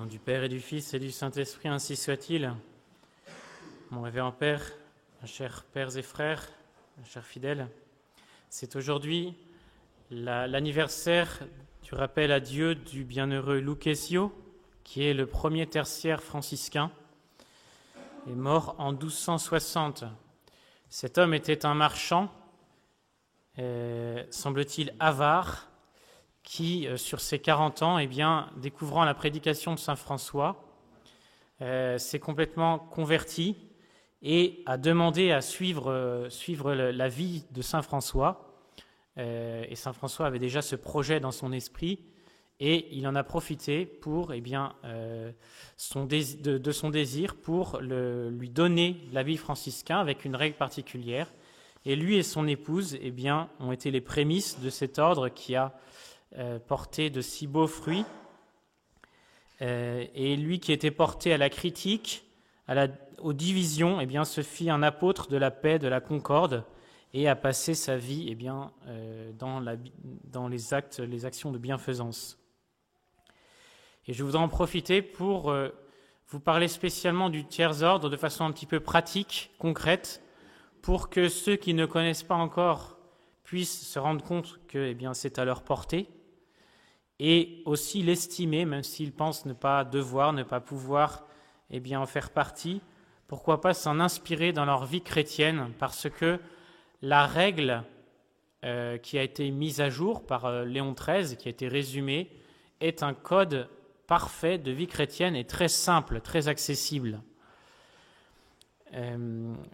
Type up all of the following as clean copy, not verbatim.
Au nom du Père et du Fils et du Saint-Esprit, ainsi soit-il. Mon révérend Père, mes chers pères et frères, mes chers fidèles, c'est aujourd'hui l'anniversaire du rappel à Dieu du bienheureux Lucchesio, qui est le premier tertiaire franciscain, est mort en 1260. Cet homme était un marchand, semble-t-il avare, qui, sur ses 40 ans, découvrant la prédication de saint François, s'est complètement converti et a demandé à suivre la vie de saint François. Et saint François avait déjà ce projet dans son esprit, et il en a profité pour de son désir pour lui donner l'habit franciscain avec une règle particulière. Et lui et son épouse ont été les prémices de cet ordre qui a porté de si beaux fruits. Et lui qui était porté à la critique, aux divisions, se fit un apôtre de la paix, de la concorde, et a passé sa vie dans les actions de bienfaisance. Et je voudrais en profiter pour vous parler spécialement du tiers-ordre de façon un petit peu pratique, concrète, pour que ceux qui ne connaissent pas encore puissent se rendre compte que c'est à leur portée, et aussi l'estimer, même s'ils pensent ne pas devoir, ne pas pouvoir en faire partie, pourquoi pas s'en inspirer dans leur vie chrétienne, parce que la règle qui a été mise à jour par Léon XIII, qui a été résumée, est un code parfait de vie chrétienne et très simple, très accessible.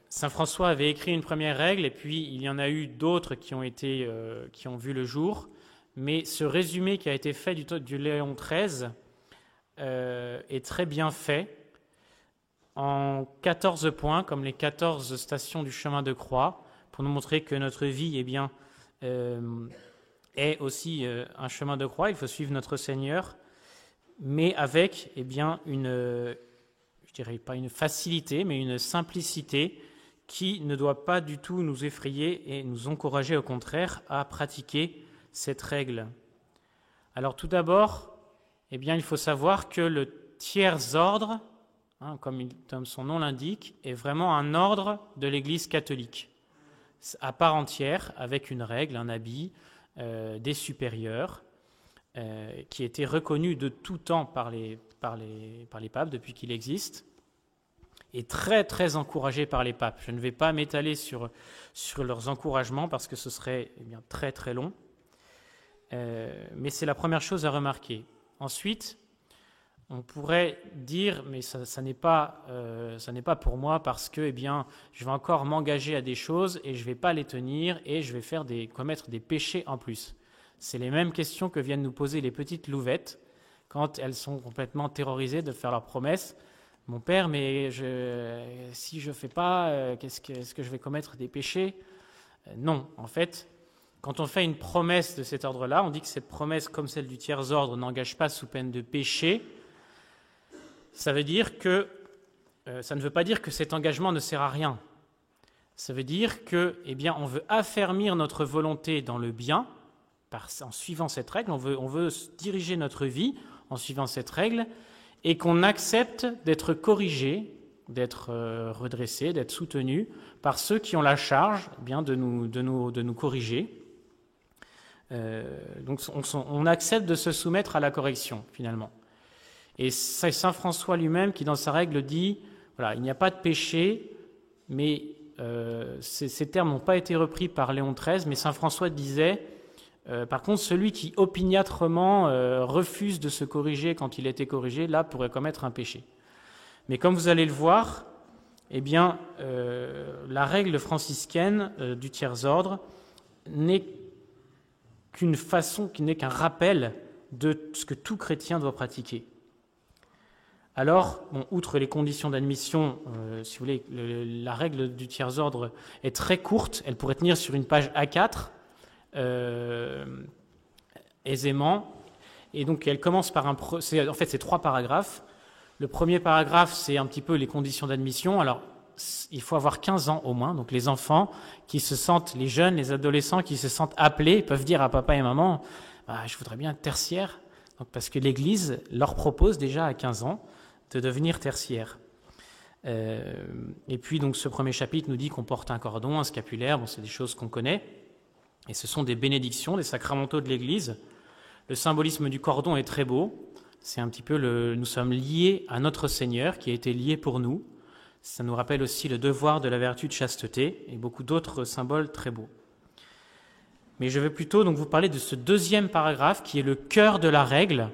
Saint François avait écrit une première règle, et puis il y en a eu d'autres qui ont vu le jour. Mais ce résumé qui a été fait du Léon XIII est très bien fait, en 14 points, comme les 14 stations du chemin de croix, pour nous montrer que notre vie est aussi un chemin de croix. Il faut suivre notre Seigneur, mais avec je dirais pas une facilité, mais une simplicité qui ne doit pas du tout nous effrayer et nous encourager au contraire à pratiquer cette règle. Alors tout d'abord, il faut savoir que le tiers-ordre, comme son nom l'indique, est vraiment un ordre de l'Église catholique, à part entière, avec une règle, un habit, des supérieurs, qui était reconnu de tout temps par les papes depuis qu'il existe, et très très encouragé par les papes. Je ne vais pas m'étaler sur leurs encouragements parce que ce serait très très long. Mais c'est la première chose à remarquer. Ensuite, on pourrait dire, mais ça n'est pas pour moi parce que je vais encore m'engager à des choses et je ne vais pas les tenir et je vais commettre des péchés en plus. C'est les mêmes questions que viennent nous poser les petites louvettes quand elles sont complètement terrorisées de faire leurs promesses. Mon père, mais si je ne fais pas, est-ce que je vais commettre des péchés ? Non, en fait. Quand on fait une promesse de cet ordre-là, on dit que cette promesse, comme celle du tiers-ordre, n'engage pas sous peine de péché. Ça ne veut pas dire que cet engagement ne sert à rien. Ça veut dire que, on veut affermir notre volonté dans le bien en suivant cette règle. On veut diriger notre vie en suivant cette règle et qu'on accepte d'être corrigé, d'être redressé, d'être soutenu par ceux qui ont la charge de nous corriger. Donc on accepte de se soumettre à la correction finalement. Et c'est saint François lui-même qui dans sa règle dit il n'y a pas de péché, mais ces termes n'ont pas été repris par Léon XIII, mais saint François disait par contre celui qui opiniâtrement refuse de se corriger quand il a été corrigé, là pourrait commettre un péché. Mais comme vous allez le voir, la règle franciscaine du tiers-ordre n'est qu'un rappel de ce que tout chrétien doit pratiquer. Alors, outre les conditions d'admission, si vous voulez, la règle du tiers-ordre est très courte, elle pourrait tenir sur une page A4 aisément, et donc elle commence par c'est 3 paragraphes. Le premier paragraphe, c'est un petit peu les conditions d'admission. Alors, il faut avoir 15 ans au moins, donc les enfants les jeunes, les adolescents qui se sentent appelés peuvent dire à papa et maman je voudrais bien être tertiaire. Donc, parce que l'Église leur propose déjà à 15 ans de devenir tertiaire. Et puis, donc, ce premier chapitre nous dit qu'on porte un cordon, un scapulaire, bon, c'est des choses qu'on connaît, et ce sont des bénédictions, des sacramentaux de l'Église. Le symbolisme du cordon est très beau, c'est un petit peu nous sommes liés à notre Seigneur qui a été lié pour nous. Ça nous rappelle aussi le devoir de la vertu de chasteté et beaucoup d'autres symboles très beaux. Mais je vais plutôt donc vous parler de ce deuxième paragraphe qui est le cœur de la règle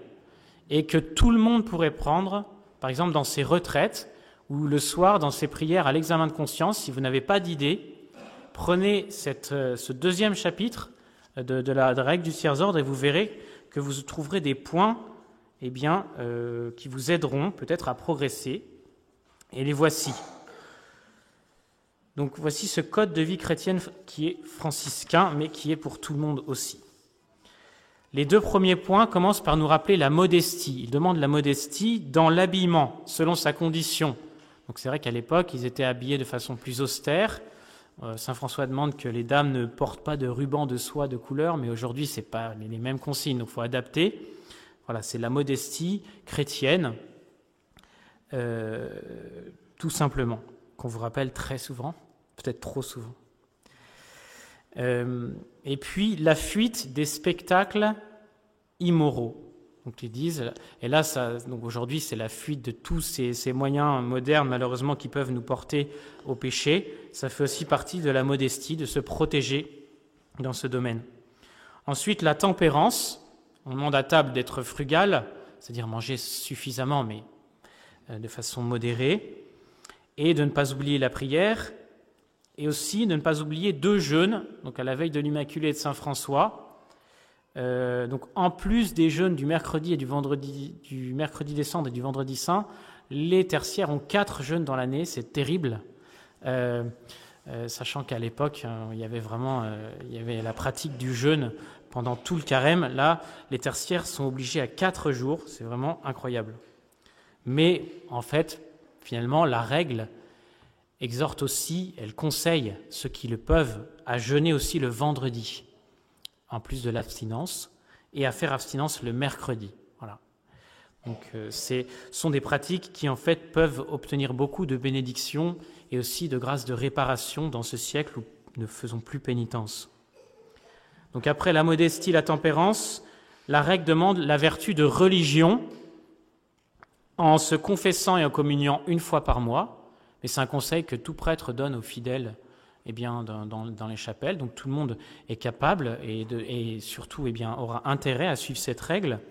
et que tout le monde pourrait prendre, par exemple dans ses retraites ou le soir dans ses prières à l'examen de conscience. Si vous n'avez pas d'idée, prenez ce deuxième chapitre de la règle du tiers ordre et vous verrez que vous trouverez des points qui vous aideront peut-être à progresser. Et les voici. Donc voici ce code de vie chrétienne qui est franciscain, mais qui est pour tout le monde aussi. Les deux premiers points commencent par nous rappeler la modestie. Il demande la modestie dans l'habillement, selon sa condition. Donc c'est vrai qu'à l'époque, ils étaient habillés de façon plus austère. Saint François demande que les dames ne portent pas de ruban de soie de couleur, mais aujourd'hui, ce n'est pas les mêmes consignes, donc il faut adapter. Voilà, c'est la modestie chrétienne, tout simplement, qu'on vous rappelle très souvent, peut-être trop souvent. Et puis, la fuite des spectacles immoraux. Donc ils disent, et là, donc aujourd'hui, c'est la fuite de tous ces moyens modernes, malheureusement, qui peuvent nous porter au péché. Ça fait aussi partie de la modestie, de se protéger dans ce domaine. Ensuite, la tempérance. On demande à table d'être frugal, c'est-à-dire manger suffisamment, mais de façon modérée, et de ne pas oublier la prière, et aussi de ne pas oublier 2 jeûnes, donc à la veille de l'Immaculée et de Saint-François. Donc en plus des jeûnes du mercredi et du mercredi des Cendres et du vendredi saint, les tertiaires ont 4 jeûnes dans l'année, c'est terrible, sachant qu'à l'époque, il y avait la pratique du jeûne pendant tout le carême. Là, les tertiaires sont obligés à 4 jours, c'est vraiment incroyable. Mais en fait, finalement, la règle exhorte aussi, elle conseille ceux qui le peuvent à jeûner aussi le vendredi, en plus de l'abstinence, et à faire abstinence le mercredi. Voilà. Donc, ce sont des pratiques qui, en fait, peuvent obtenir beaucoup de bénédictions et aussi de grâces de réparation dans ce siècle où nous ne faisons plus pénitence. Donc, après la modestie, la tempérance, la règle demande la vertu de religion en se confessant et en communiant 1 fois par mois. Mais c'est un conseil que tout prêtre donne aux fidèles dans les chapelles, donc tout le monde est capable et surtout aura intérêt à suivre cette règle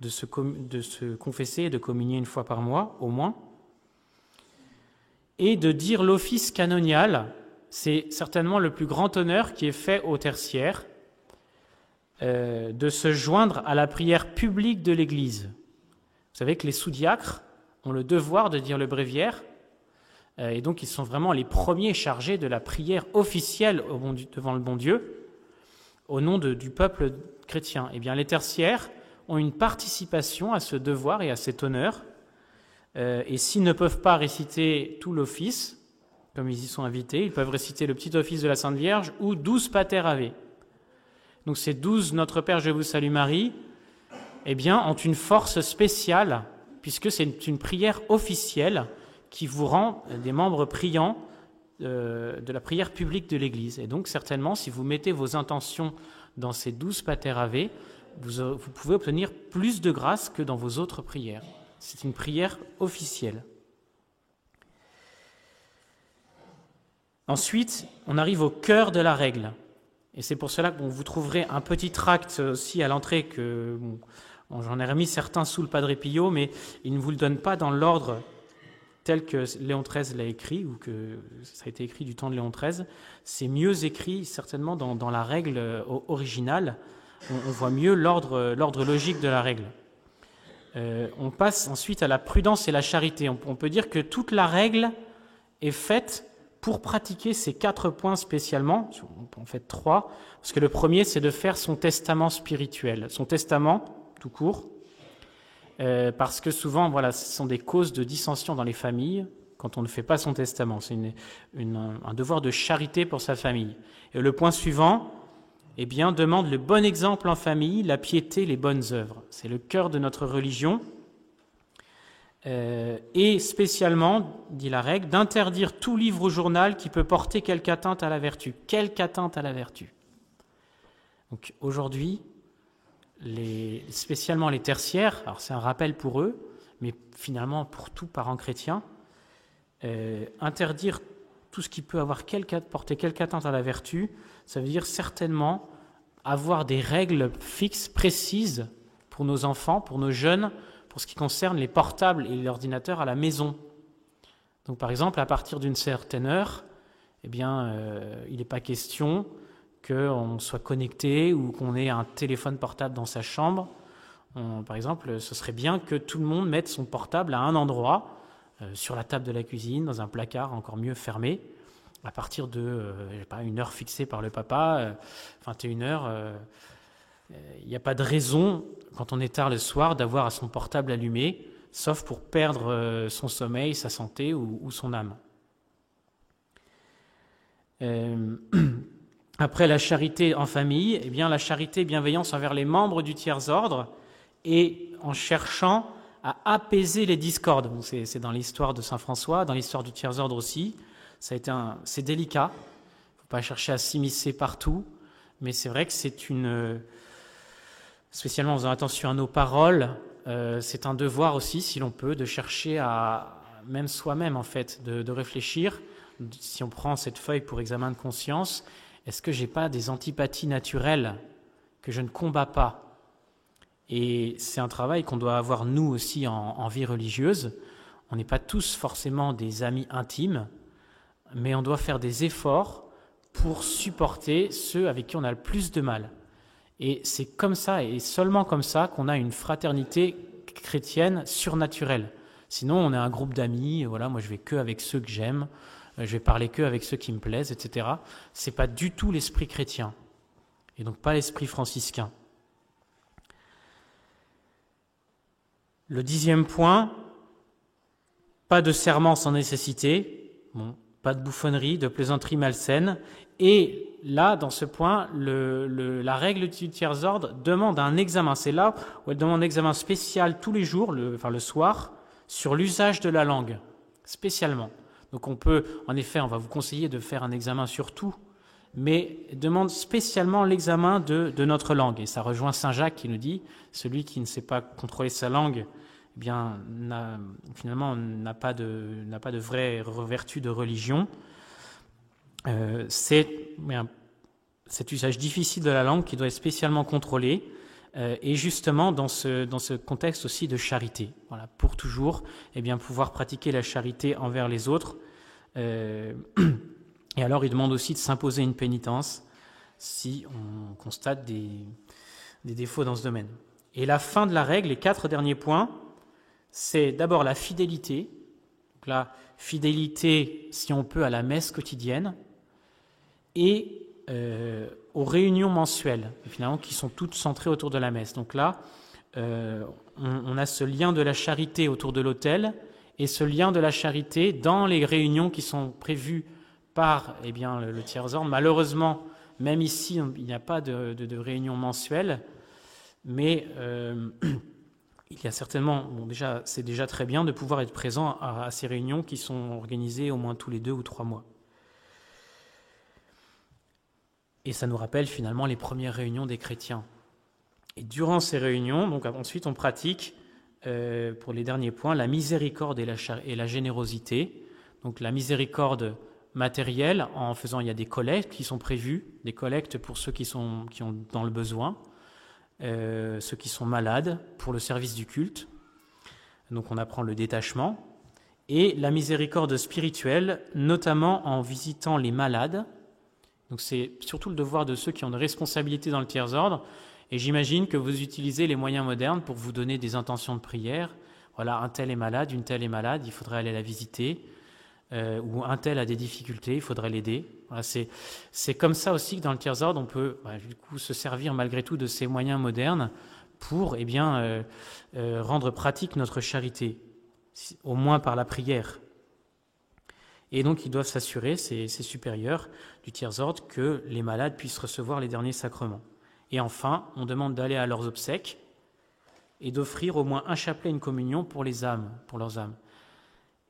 de se confesser et de communier 1 fois par mois au moins, et de dire l'office canonial. C'est certainement le plus grand honneur qui est fait aux tertiaires, de se joindre à la prière publique de l'Église. Vous savez que les sous-diacres ont le devoir de dire le bréviaire, et donc ils sont vraiment les premiers chargés de la prière officielle devant le bon Dieu, au nom du peuple chrétien. Eh bien, les tertiaires ont une participation à ce devoir et à cet honneur, et s'ils ne peuvent pas réciter tout l'office, comme ils y sont invités, ils peuvent réciter le petit office de la Sainte Vierge ou 12 Pater Ave. Donc ces 12 Notre Père, je vous salue Marie, ont une force spéciale, puisque c'est une prière officielle qui vous rend des membres priants de la prière publique de l'Église. Et donc, certainement, si vous mettez vos intentions dans ces 12 Pater Ave, vous pouvez obtenir plus de grâce que dans vos autres prières. C'est une prière officielle. Ensuite, on arrive au cœur de la règle. Et c'est pour cela que vous trouverez un petit tract aussi à l'entrée j'en ai remis certains sous le Padre Pio, mais il ne vous le donne pas dans l'ordre tel que Léon XIII l'a écrit, ou que ça a été écrit du temps de Léon XIII. C'est mieux écrit certainement dans la règle originale. On voit mieux l'ordre logique de la règle. On passe ensuite à la prudence et la charité. On peut dire que toute la règle est faite pour pratiquer ces 4 points spécialement. En fait 3, parce que le premier, c'est de faire son testament spirituel. Son testament, tout court, parce que souvent, ce sont des causes de dissension dans les familles quand on ne fait pas son testament. C'est un devoir de charité pour sa famille. Et le point suivant, eh bien, demande le bon exemple en famille, la piété, les bonnes œuvres. C'est le cœur de notre religion. Et spécialement, dit la règle, d'interdire tout livre ou journal qui peut porter quelque atteinte à la vertu. Quelque atteinte à la vertu. Donc aujourd'hui, spécialement les tertiaires, alors c'est un rappel pour eux, mais finalement pour tout parent chrétien, interdire tout ce qui peut porter quelque atteinte à la vertu, ça veut dire certainement avoir des règles fixes, précises pour nos enfants, pour nos jeunes, pour ce qui concerne les portables et l'ordinateur à la maison. Donc par exemple, à partir d'une certaine heure, eh bien, il n'est pas question qu'on soit connecté ou qu'on ait un téléphone portable dans sa chambre. Par exemple, ce serait bien que tout le monde mette son portable à un endroit, sur la table de la cuisine, dans un placard encore mieux fermé, à partir de une heure fixée par le papa, 21h. Il n'y a pas de raison, quand on est tard le soir, d'avoir son portable allumé, sauf pour perdre son sommeil, sa santé ou son âme. Après la charité en famille, eh bien, la charité et bienveillance envers les membres du tiers-ordre, et en cherchant à apaiser les discordes. Bon, c'est dans l'histoire de Saint François, dans l'histoire du tiers-ordre aussi. C'est délicat, il ne faut pas chercher à s'immiscer partout, mais c'est vrai que spécialement en faisant attention à nos paroles, c'est un devoir aussi, si l'on peut, de chercher à, même soi-même en fait, de réfléchir. Si on prend cette feuille pour examen de conscience, est-ce que je n'ai pas des antipathies naturelles que je ne combats pas ? Et c'est un travail qu'on doit avoir nous aussi en vie religieuse. On n'est pas tous forcément des amis intimes, mais on doit faire des efforts pour supporter ceux avec qui on a le plus de mal. Et c'est comme ça, et seulement comme ça, qu'on a une fraternité chrétienne surnaturelle. Sinon, on est un groupe d'amis, voilà, moi je vais que avec ceux que j'aime, je vais parler que avec ceux qui me plaisent, etc. C'est pas du tout l'esprit chrétien, et donc pas l'esprit franciscain. Le 10e point, pas de serment sans nécessité, pas de bouffonnerie, de plaisanterie malsaine. Et là, dans ce point, la règle du tiers-ordre demande un examen. C'est là où elle demande un examen spécial tous les jours, le soir, sur l'usage de la langue, spécialement. Donc on peut, en effet, on va vous conseiller de faire un examen sur tout, mais demande spécialement l'examen de notre langue. Et ça rejoint Saint Jacques qui nous dit, celui qui ne sait pas contrôler sa langue, eh bien, finalement, n'a pas de vraie vertu de religion. C'est cet usage difficile de la langue qui doit être spécialement contrôlé, et justement dans ce contexte aussi de charité. Voilà, pour toujours, eh bien, pouvoir pratiquer la charité envers les autres. Et alors, il demande aussi de s'imposer une pénitence si on constate des défauts dans ce domaine. Et la fin de la règle, les 4 derniers points, c'est d'abord la fidélité. Donc la fidélité, si on peut, à la messe quotidienne et aux réunions mensuelles, finalement, qui sont toutes centrées autour de la messe. Donc là, on a ce lien de la charité autour de l'autel et ce lien de la charité dans les réunions qui sont prévues par le tiers-ordre. Malheureusement, même ici, il n'y a pas de réunion mensuelle, mais il y a certainement, c'est déjà très bien de pouvoir être présent à ces réunions qui sont organisées au moins tous les 2 ou 3 mois. Et ça nous rappelle finalement les premières réunions des chrétiens. Et durant ces réunions, donc ensuite on pratique, pour les derniers points, la miséricorde et la générosité. Donc la miséricorde matérielle, il y a des collectes qui sont prévues, des collectes pour ceux qui ont dans le besoin, ceux qui sont malades, pour le service du culte. Donc on apprend le détachement. Et la miséricorde spirituelle, notamment en visitant les malades. Donc c'est surtout le devoir de ceux qui ont des responsabilités dans le tiers-ordre. Et j'imagine que vous utilisez les moyens modernes pour vous donner des intentions de prière. Voilà, un tel est malade, une telle est malade, il faudrait aller la visiter. Ou un tel a des difficultés, il faudrait l'aider. Voilà, c'est comme ça aussi que dans le tiers-ordre, on peut du coup se servir malgré tout de ces moyens modernes pour rendre pratique notre charité, au moins par la prière. Et donc, ils doivent s'assurer, ces supérieurs du tiers-ordre, que les malades puissent recevoir les derniers sacrements. Et enfin, on demande d'aller à leurs obsèques et d'offrir au moins un chapelet, une communion pour les âmes, pour leurs âmes.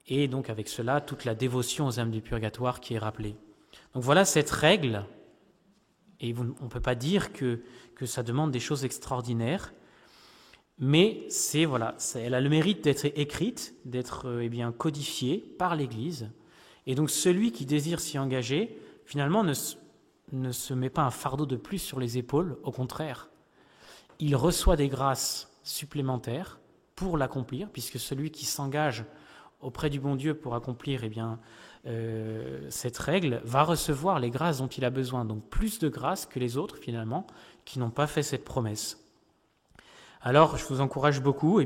Et donc, avec cela, toute la dévotion aux âmes du purgatoire qui est rappelée. Donc voilà cette règle, et on ne peut pas dire que ça demande des choses extraordinaires, mais elle a le mérite d'être écrite, d'être codifiée par l'Église. Et donc celui qui désire s'y engager, finalement, ne se met pas un fardeau de plus sur les épaules, au contraire. Il reçoit des grâces supplémentaires pour l'accomplir, puisque celui qui s'engage auprès du bon Dieu pour accomplir cette règle va recevoir les grâces dont il a besoin, donc plus de grâces que les autres, finalement, qui n'ont pas fait cette promesse. Alors, je vous encourage beaucoup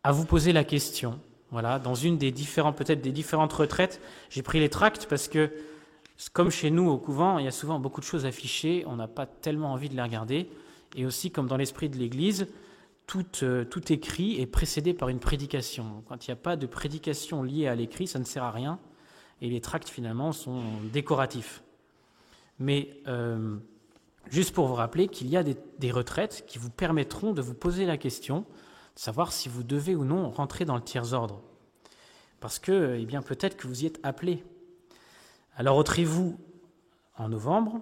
à vous poser la question. Voilà, dans une des différentes retraites, j'ai pris les tracts parce que, comme chez nous au couvent, il y a souvent beaucoup de choses affichées, on n'a pas tellement envie de les regarder. Et aussi, comme dans l'esprit de l'Église, tout écrit est précédé par une prédication. Quand il n'y a pas de prédication liée à l'écrit, ça ne sert à rien. Et les tracts, finalement, sont décoratifs. Mais juste pour vous rappeler qu'il y a des retraites qui vous permettront de vous poser la question, de savoir si vous devez ou non rentrer dans le tiers-ordre. Parce que, peut-être que vous y êtes appelé. Alors, ôterez-vous en novembre,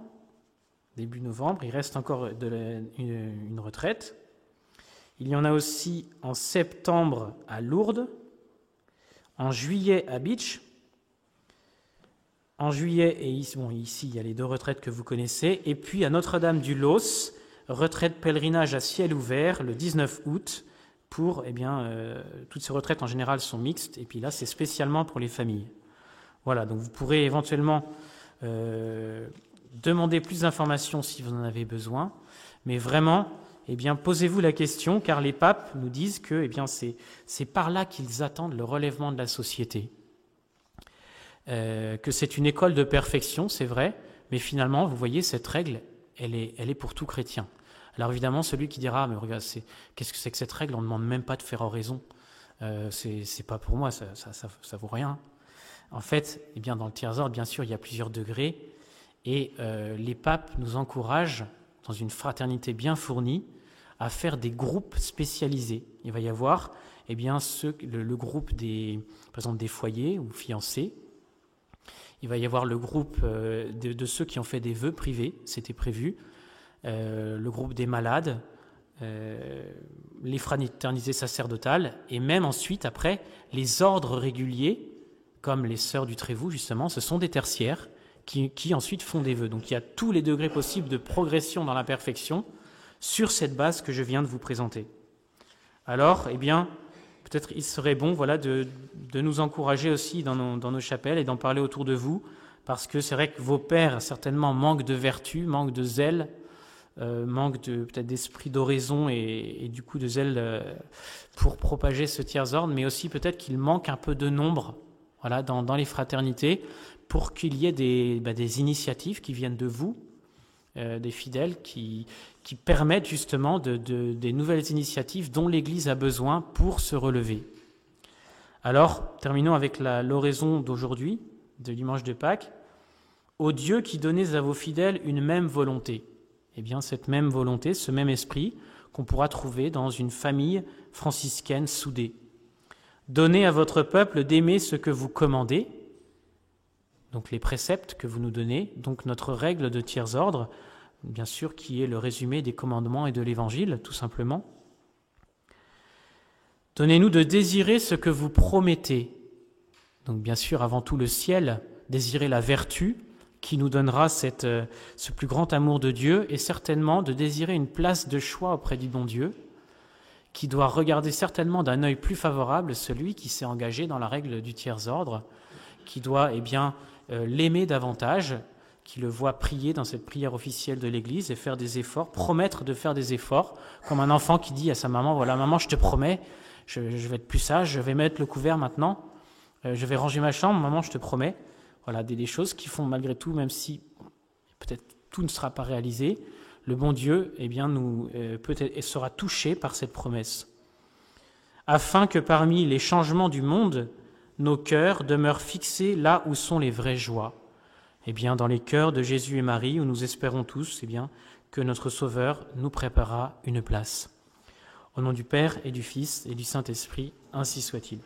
début novembre, il reste encore une retraite. Il y en a aussi en septembre à Lourdes, en juillet à Bitche. En juillet, ici, il y a les 2 retraites que vous connaissez. Et puis à Notre-Dame-du-Los, retraite pèlerinage à ciel ouvert le 19 août. Toutes ces retraites en général sont mixtes. Et puis là, c'est spécialement pour les familles. Voilà, donc vous pourrez éventuellement demander plus d'informations si vous en avez besoin. Mais vraiment, posez-vous la question, car les papes nous disent que c'est par là qu'ils attendent le relèvement de la société. Que c'est une école de perfection, c'est vrai, mais finalement, vous voyez, cette règle, elle est pour tout chrétien. Alors évidemment, celui qui dira, mais regarde, qu'est-ce que c'est que cette règle? On ne demande même pas de faire oraison. C'est pas pour moi, ça vaut rien. En fait, dans le tiers-ordre, bien sûr, il y a plusieurs degrés, et les papes nous encouragent, dans une fraternité bien fournie, à faire des groupes spécialisés. Il va y avoir le groupe par exemple, des foyers ou fiancés. Il va y avoir le groupe de ceux qui ont fait des vœux privés, c'était prévu, le groupe des malades, les fraternités sacerdotales, et même ensuite, après, les ordres réguliers, comme les sœurs du Trévoux, justement, ce sont des tertiaires qui ensuite font des vœux. Donc il y a tous les degrés possibles de progression dans la perfection sur cette base que je viens de vous présenter. Alors, peut-être il serait bon de nous encourager aussi dans nos chapelles et d'en parler autour de vous, parce que c'est vrai que vos pères, certainement, manquent de vertu, manquent de zèle, manquent peut-être d'esprit d'oraison et du coup de zèle pour propager ce tiers-ordre, mais aussi peut-être qu'il manque un peu de nombre dans les fraternités pour qu'il y ait des initiatives qui viennent de vous, des fidèles qui permettent justement des nouvelles initiatives dont l'Église a besoin pour se relever. Alors, terminons avec l'oraison d'aujourd'hui, de dimanche de Pâques. Ô Dieu qui donnez à vos fidèles une même volonté. Cette même volonté, ce même esprit qu'on pourra trouver dans une famille franciscaine soudée. Donnez à votre peuple d'aimer ce que vous commandez, donc les préceptes que vous nous donnez, donc notre règle de tiers-ordre, bien sûr, qui est le résumé des commandements et de l'Évangile, tout simplement. Donnez-nous de désirer ce que vous promettez. Donc bien sûr, avant tout le ciel, désirer la vertu qui nous donnera ce plus grand amour de Dieu, et certainement de désirer une place de choix auprès du bon Dieu, qui doit regarder certainement d'un œil plus favorable celui qui s'est engagé dans la règle du tiers-ordre, qui doit l'aimer davantage, qui le voit prier dans cette prière officielle de l'Église et faire des efforts, promettre de faire des efforts, comme un enfant qui dit à sa maman, voilà maman, je te promets, je vais être plus sage, je vais mettre le couvert maintenant, je vais ranger ma chambre, maman, je te promets. Voilà, des choses qui font malgré tout, même si peut-être tout ne sera pas réalisé, le bon Dieu peut-être sera touché par cette promesse. Afin que parmi les changements du monde, nos cœurs demeurent fixés là où sont les vraies joies, eh bien, dans les cœurs de Jésus et Marie, où nous espérons tous, eh bien, que notre Sauveur nous préparera une place. Au nom du Père et du Fils et du Saint-Esprit, ainsi soit-il.